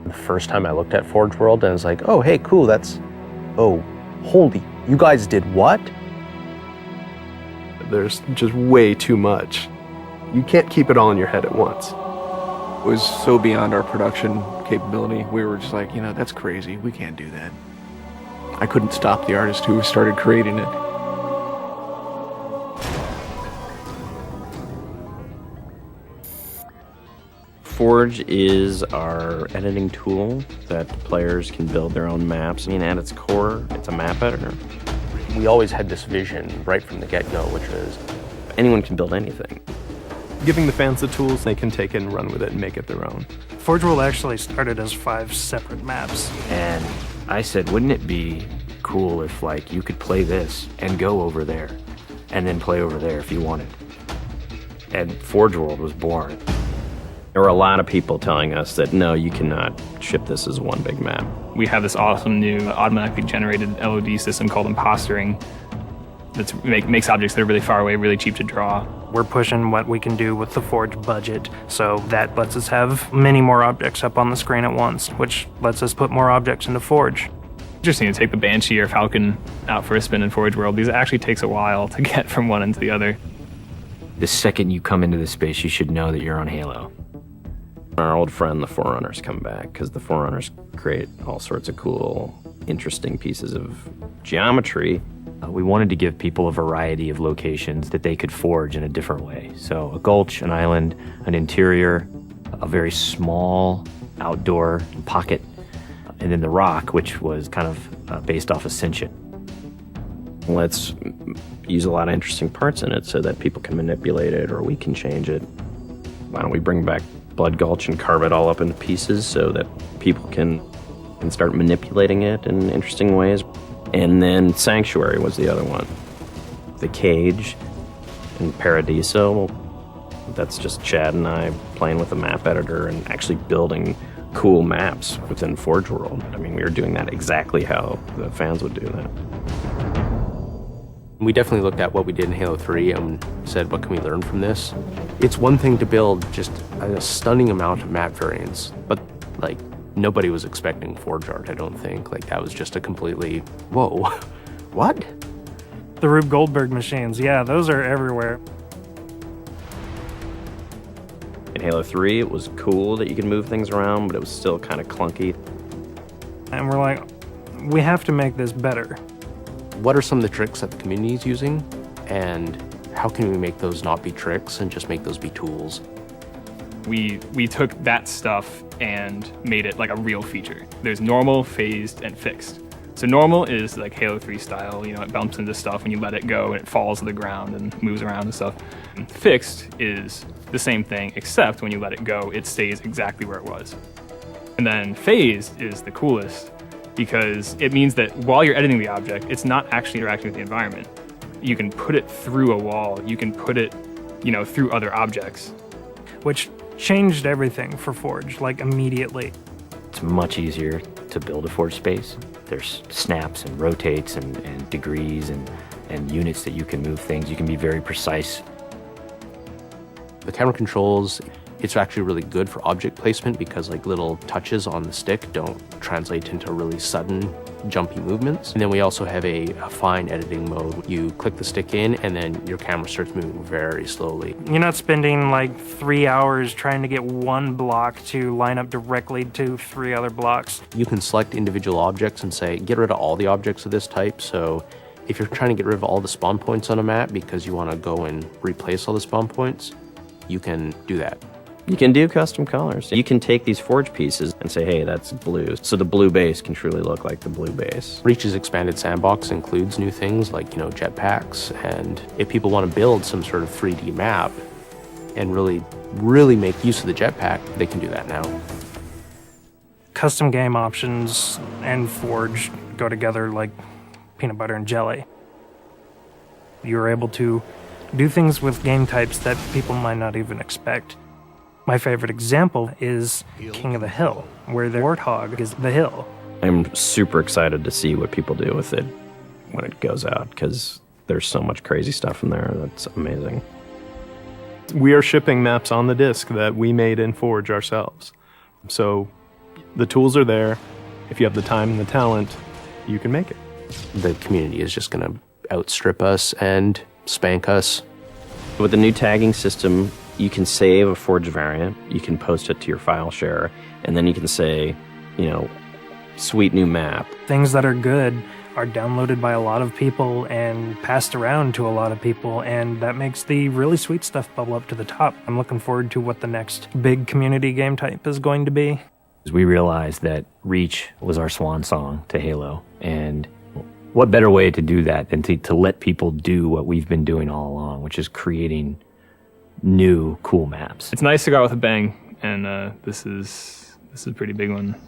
The first time I looked at Forge World, and I was like, oh, hey, cool, oh, holy, you guys did what? There's just way too much. You can't keep it all in your head at once. It was so beyond our production capability. We were just like, that's crazy. We can't do that. I couldn't stop the artist who started creating it. Forge is our editing tool that players can build their own maps. At its core, it's a map editor. We always had this vision right from the get-go, which was anyone can build anything. Giving the fans the tools, they can take it and run with it and make it their own. Forge World actually started as 5 separate maps. And I said, wouldn't it be cool if you could play this and go over there and then play over there if you wanted? And Forge World was born. There were a lot of people telling us that, no, you cannot ship this as one big map. We have this awesome new automatically generated LOD system called Impostering that makes objects that are really far away really cheap to draw. We're pushing what we can do with the Forge budget, so that lets us have many more objects up on the screen at once, which lets us put more objects into Forge. Interesting to take the Banshee or Falcon out for a spin in Forge World. These actually takes a while to get from one into the other. The second you come into this space, you should know that you're on Halo. Our old friend, the Forerunners, come back because the Forerunners create all sorts of cool, interesting pieces of geometry. We wanted to give people a variety of locations that they could forge in a different way. So a gulch, an island, an interior, a very small outdoor pocket, and then the rock, which was kind of based off Ascension. Let's use a lot of interesting parts in it so that people can manipulate it or we can change it. Why don't we bring back Blood Gulch and carve it all up into pieces so that people can start manipulating it in interesting ways. And then Sanctuary was the other one. The Cage and Paradiso, that's just Chad and I playing with a map editor and actually building cool maps within Forge World. We were doing that exactly how the fans would do that. we definitely looked at what we did in Halo 3 and said, what can we learn from this? It's one thing to build just a stunning amount of map variants, but nobody was expecting Forge art, I don't think. That was just a completely, whoa, what? The Rube Goldberg machines, yeah, those are everywhere. In Halo 3, it was cool that you could move things around, but it was still kind of clunky. And we're like, we have to make this better. What are some of the tricks that the community is using, and how can we make those not be tricks and just make those be tools? We took that stuff and made it like a real feature. There's normal, phased, and fixed. So normal is like Halo 3 style, it bumps into stuff when you let it go and it falls to the ground and moves around and stuff. And fixed is the same thing, except when you let it go, it stays exactly where it was. And then phased is the coolest because it means that while you're editing the object, it's not actually interacting with the environment. You can put it through a wall, you can put it, through other objects. Which changed everything for Forge, immediately. It's much easier to build a Forge space. There's snaps and rotates and degrees and units that you can move things. You can be very precise. The camera controls, it's actually really good for object placement because little touches on the stick don't translate into really sudden, jumpy movements. And then we also have a fine editing mode. You click the stick in and then your camera starts moving very slowly. You're not spending 3 hours trying to get one block to line up directly to 3 other blocks. You can select individual objects and say, get rid of all the objects of this type. So if you're trying to get rid of all the spawn points on a map because you want to go and replace all the spawn points, you can do that. You can do custom colors. You can take these Forge pieces and say, hey, that's blue. So the blue base can truly look like the blue base. Reach's expanded sandbox includes new things like, jetpacks. And if people want to build some sort of 3D map and really make use of the jetpack, they can do that now. Custom game options and Forge go together like peanut butter and jelly. You're able to do things with game types that people might not even expect. My favorite example is King of the Hill, where the Warthog is the hill. I'm super excited to see what people do with it when it goes out, because there's so much crazy stuff in there that's amazing. We are shipping maps on the disk that we made in Forge ourselves. So The tools are there. If you have the time and the talent, you can make it. The community is just going to outstrip us and spank us. With the new tagging system, you can save a forged variant, you can post it to your file share, and then you can say, sweet new map. Things that are good are downloaded by a lot of people and passed around to a lot of people, and that makes the really sweet stuff bubble up to the top. I'm looking forward to what the next big community game type is going to be. We realized that Reach was our swan song to Halo, and what better way to do that than to let people do what we've been doing all along, which is creating new cool maps. It's nice to go out with a bang, and this is a pretty big one.